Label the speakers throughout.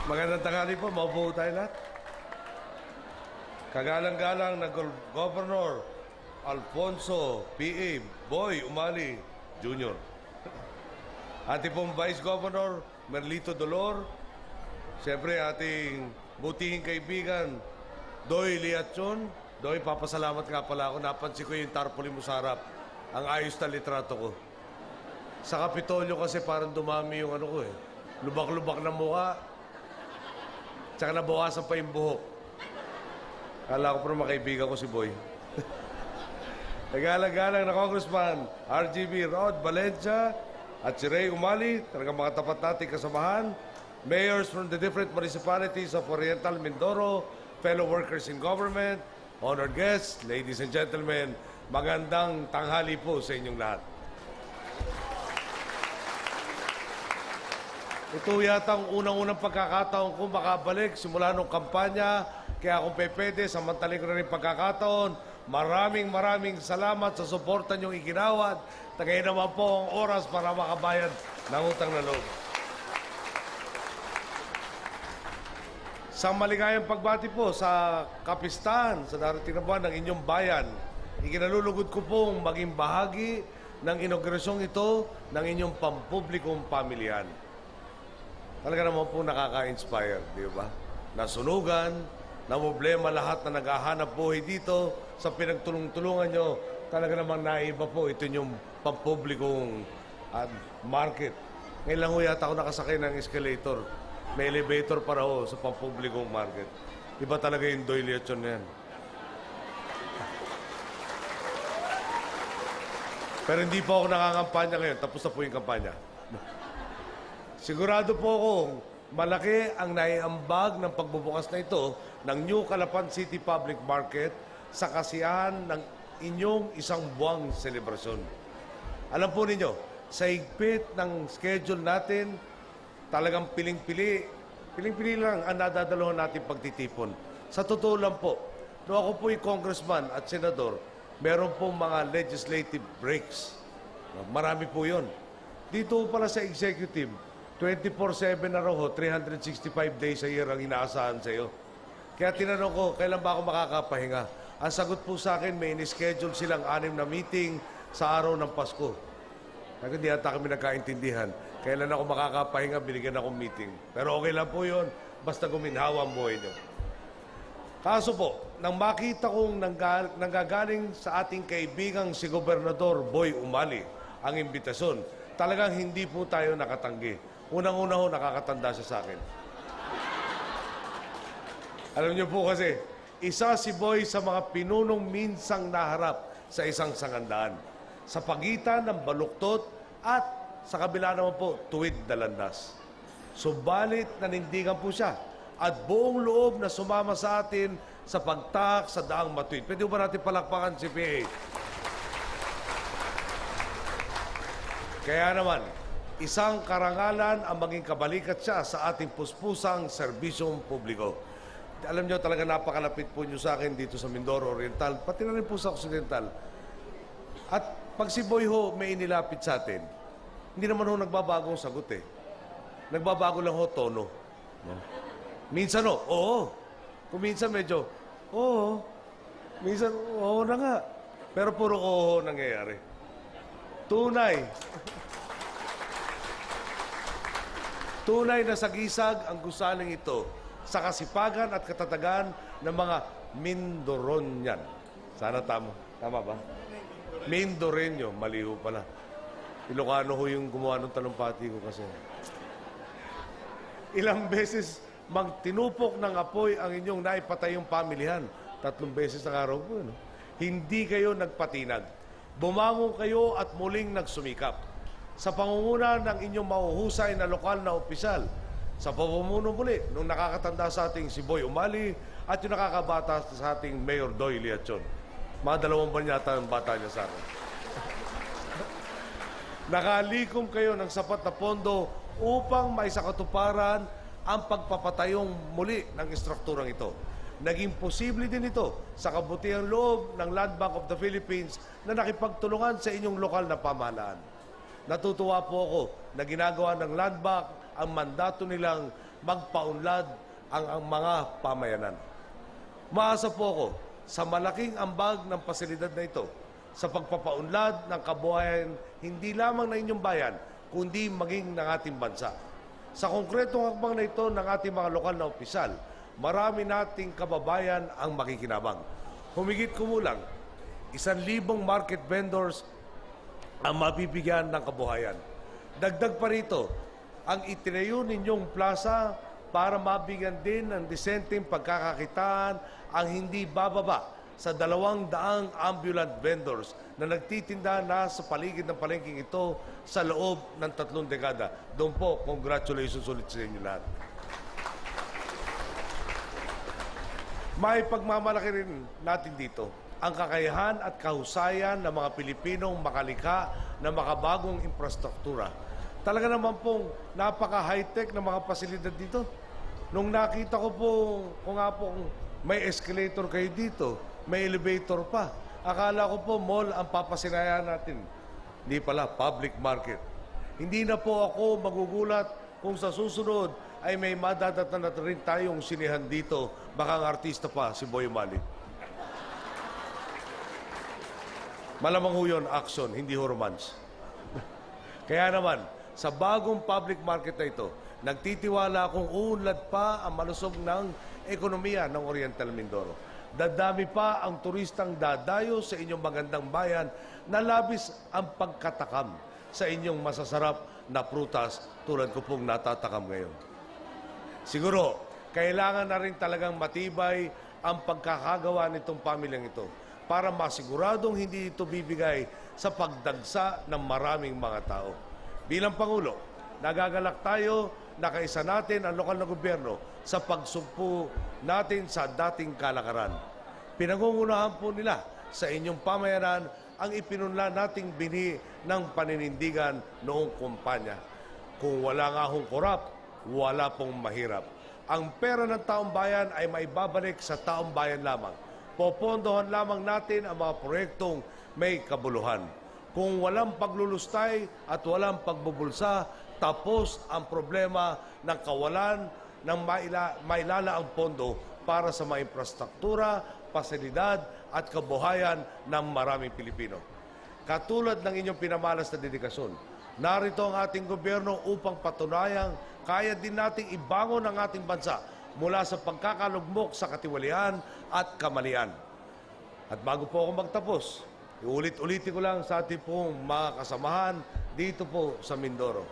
Speaker 1: Magandang tanghali po, maupo tayo lahat. Kagalang-galang na Governor Alfonso P.A. Boy Umali Jr. Ating pong Vice Governor Merlito Dolor. Siyempre ating butihing kaibigan Doy Liatson. Doy, papasalamat nga pala ako. Napansin ko yung tarpaulin mo sa harap. Ang ayos na litrato ko. Sa Kapitolyo kasi parang dumami yung ano ko eh. Lubak-lubak na mukha. Tsaka nabawasan pa yung buhok. Kala ko pa makaibigan ko si Boy. Nagalang-galang na Congressman RGB Rod Valencia at si Ray Umali, talagang mga tapat nating kasamahan. Mayors from the different municipalities of Oriental Mindoro, fellow workers in government, honored guests, ladies and gentlemen, magandang tanghali po sa inyong lahat. Ito yata ang unang-unang pagkakataon ko makabalik simula nung kampanya. Kaya kung pwede, samantalin ko na rin pagkakataon. Maraming salamat sa suporta niyong iginawad. Tagay naman po ang oras para makabayad ng utang na loob. Sa maligayang pagbati po sa kapistahan sa darating na buwan ng inyong bayan, ikinalulugod ko pong maging bahagi ng inaugurasyong ito ng inyong pampublikong pamilyan. Talaga naman po nakaka-inspire, di ba? Nasunugan, na problema lahat na naghahanap buhay dito sa pinagtulong-tulungan nyo. Talaga naman naiba po ito yung pampublikong market. Ngayon lang ho yata ako nakasakay ng escalator. May elevator para ho sa pampublikong market. Iba talaga yung Doy Liatson na yan. Pero hindi po ako nakakampanya ngayon. Tapos na po yung kampanya. Sigurado po akong malaki ang naiambag ng pagbubukas na ito ng New Calapan City Public Market sa kasiyahan ng inyong isang buwang selebrasyon. Alam po ninyo, sa higpit ng schedule natin, talagang piling-pili lang ang nadadalohan natin pagtitipon. Sa totoo lang po, noong ako po'y congressman at senador, meron pong mga legislative breaks. Marami po yun. Dito pala sa executive, 24/7 na raw ho, 365 days a year ang inaasahan sa iyo. Kaya tinanong ko, kailan ba ako makakapahinga? Ang sagot po sa akin, may in-schedule silang 6 na meeting sa araw ng Pasko. Hindi ata kami nagkaintindihan. Kailan ako makakapahinga, binigyan akong meeting. Pero okay lang po yun, basta guminhawa ang buhay niyo. Kaso po, nang makita kong nanggagaling sa ating kaibigang si Gobernador Boy Umali ang imbitasyon, talagang hindi po tayo nakatanggi. Unang-una ho, nakakatanda siya sa akin. Alam niyo po kasi, isa si Boy sa mga pinunong minsang naharap sa isang sangandaan. Sa pagitan ng baluktot at sa kabila naman po, tuwid na landas. Subalit, nanindigan po siya at buong loob na sumama sa atin sa pagtak sa daang matuwid. Pwede ba natin palakpakan si PA? Kaya naman, isang karangalan ang maging kabalikat siya sa ating puspusang serbisyong publiko. Alam niyo, talaga napakalapit po niyo sa akin dito sa Mindoro Oriental, pati na rin po sa Occidental. At pag si Boy ho may inilapit sa atin, hindi naman ho nagbabago ang sagot eh. Nagbabago lang ho tono. No? Minsan ho, oo. Kung minsan medyo, oo. Minsan, oo na nga. Pero puro oo nangyayari. Tunay. Tunay na sagisag ang gusaling ito sa kasipagan at katatagan ng mga Mindoronian. Sana tama. Tama ba? Mindoreño. Mali ho pala. Ilocano ho yung gumawa ng talumpati ko kasi. Ilang beses magtinupok ng apoy ang inyong naipatayong pamilihan. 3 beses ang araw po. No? Hindi kayo nagpatinag. Bumangon kayo at muling nagsumikap. Sa pangunguna ng inyong mahuhusay na lokal na opisyal, sa pamumuno muli nung nakakatanda sa ating si Boy Umali at yung nakakabata sa ating Mayor Doy Liatson. Mga 2 buwan yata ang bata niya sa akin. Nakalikom kayo ng sapat na pondo upang maisakatuparan ang pagpapatayong muli ng istrukturang ito. Naging posible din ito sa kabutihang loob ng Land Bank of the Philippines na nakipagtulungan sa inyong lokal na pamahalaan. Natutuwa po ako na ginagawa ng Land Bank ang mandato nilang magpaunlad ang mga pamayanan. Maasa po ako sa malaking ambag ng pasilidad na ito sa pagpapaunlad ng kabuhayan hindi lamang ng inyong bayan, kundi maging ng ating bansa. Sa konkretong hakbang na ito ng ating mga lokal na opisyal, marami nating kababayan ang makikinabang. Humigit kumulang, 1,000 market vendors ang mabibigyan ng kabuhayan. Dagdag pa rito, ang itinayo ninyong plaza para mabigyan din ng disenteng pagkakakitaan ang hindi bababa sa 200 ambulant vendors na nagtitinda na sa paligid ng palengking ito sa loob ng 3 dekada. Doon po, congratulations ulit sa inyo lahat. May pagmamalaki rin natin dito ang kakayahan at kahusayan ng mga Pilipinong makalika ng makabagong infrastruktura. Talaga naman pong napaka-high-tech ng mga pasilidad dito. Nung nakita ko po, kung nga po may escalator kayo dito, may elevator pa. Akala ko po mall ang papasinayan natin. Hindi pala, public market. Hindi na po ako magugulat kung sa susunod ay may madadatan na rin tayong sinihan dito. Baka ang artista pa, si Boy Mali. Malamang ho yun, action, hindi ho romance. Kaya naman, sa bagong public market na ito, nagtitiwala akong uunlad pa ang malusog ng ekonomiya ng Oriental Mindoro. Dadami pa ang turistang dadayo sa inyong magandang bayan na labis ang pagkatakam sa inyong masasarap na prutas tulad ko pong natatakam ngayon. Siguro, kailangan na rin talagang matibay ang pagkakagawa nitong pamilyang ito para masiguradong hindi ito bibigay sa pagdagsa ng maraming mga tao. Bilang Pangulo, nagagalak tayo na kaisa natin ang lokal na gobyerno sa pagsugpo natin sa dating kalakaran. Pinangungunahan po nila sa inyong pamayanan ang ipinunla nating binhi ng paninindigan noong kumpanya. Kung wala nga hong korap, wala pong mahirap. Ang pera ng taong bayan ay maibabalik sa taong bayan lamang. Popondohan lamang natin ang mga proyektong may kabuluhan. Kung walang paglulustay at walang pagbubulsa, tapos ang problema ng kawalan ng mailala ang pondo para sa mga infrastruktura, pasilidad at kabuhayan ng maraming Pilipino. Katulad ng inyong pinamalas na dedikasyon, narito ang ating gobyerno upang patunayang kaya din nating ibangon ang ating bansa mula sa pagkakalugmok sa katiwalian at kamalian. At bago po ako magtapos, iulit-ulitin ko lang sa ating pong mga kasamahan dito po sa Mindoro.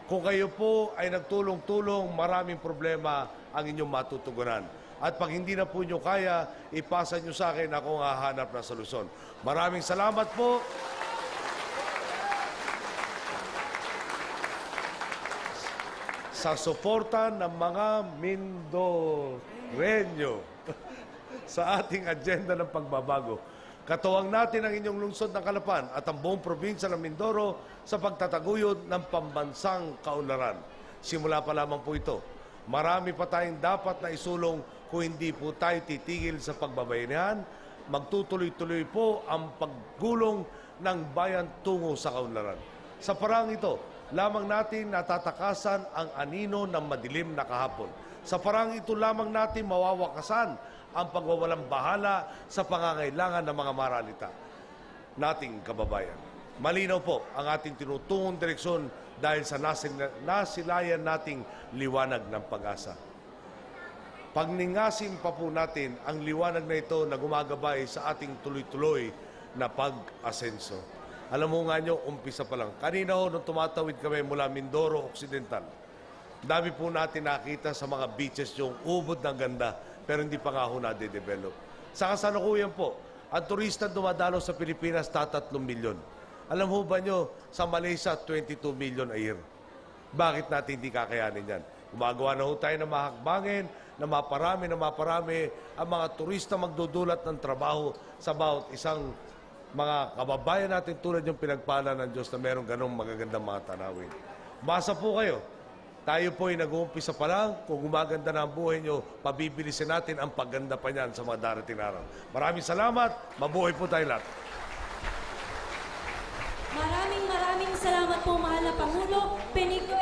Speaker 1: Kung kayo po ay nagtulong-tulong, maraming problema ang inyong matutugunan. At pag hindi na po nyo kaya, ipasa nyo sa akin, ako ang hahanap na solusyon. Maraming salamat po. Sa suporta ng mga Mindoreño sa ating agenda ng pagbabago. Katuwang natin ang inyong lungsod ng Calapan at ang buong probinsya ng Mindoro sa pagtataguyod ng pambansang kaunlaran. Simula pa lamang po ito. Marami pa tayong dapat na isulong kung hindi po tayo titigil sa pagbabayanihan. Magtutuloy-tuloy po ang paggulong ng bayan tungo sa kaunlaran. Sa parang ito, lamang natin natatakasan ang anino ng madilim na kahapon. Sa parang ito lamang natin mawawakasan ang pagwawalang bahala sa pangangailangan ng mga maralita nating kababayan. Malinaw po ang ating tinutungong direksyon dahil sa nasilayan nating liwanag ng pag-asa. Pagningasin pa po natin ang liwanag na ito na gumagabay sa ating tuloy-tuloy na pag-asenso. Alam mo nga nyo, umpisa pa lang. Kanina ho, nung tumatawid kami mula Mindoro Occidental, dami po natin nakita sa mga beaches yung ubod ng ganda, pero hindi pa nga ho na-develop. Sa kasalukuyan po, ang turista dumadalo sa Pilipinas, 3 milyon. Alam ho ba nyo, sa Malaysia, 22 million a year. Bakit natin hindi kakayanin yan? Gumagawa na ho tayo ng mahakbangin, na maparami ang mga turista magdudulat ng trabaho sa bawat isang mga kababayan natin tulad yung pinagpala ng Diyos na merong ganong magagandang mga tanawin. Masa po kayo. Tayo po ay nag-uumpisa pa lang. Kung gumaganda na ang buhay nyo, pabibilisin natin ang pagganda pa niyan sa mga darating araw. Maraming salamat. Mabuhay po tayo lahat.
Speaker 2: Maraming salamat po, mahal na Pangulo Benigno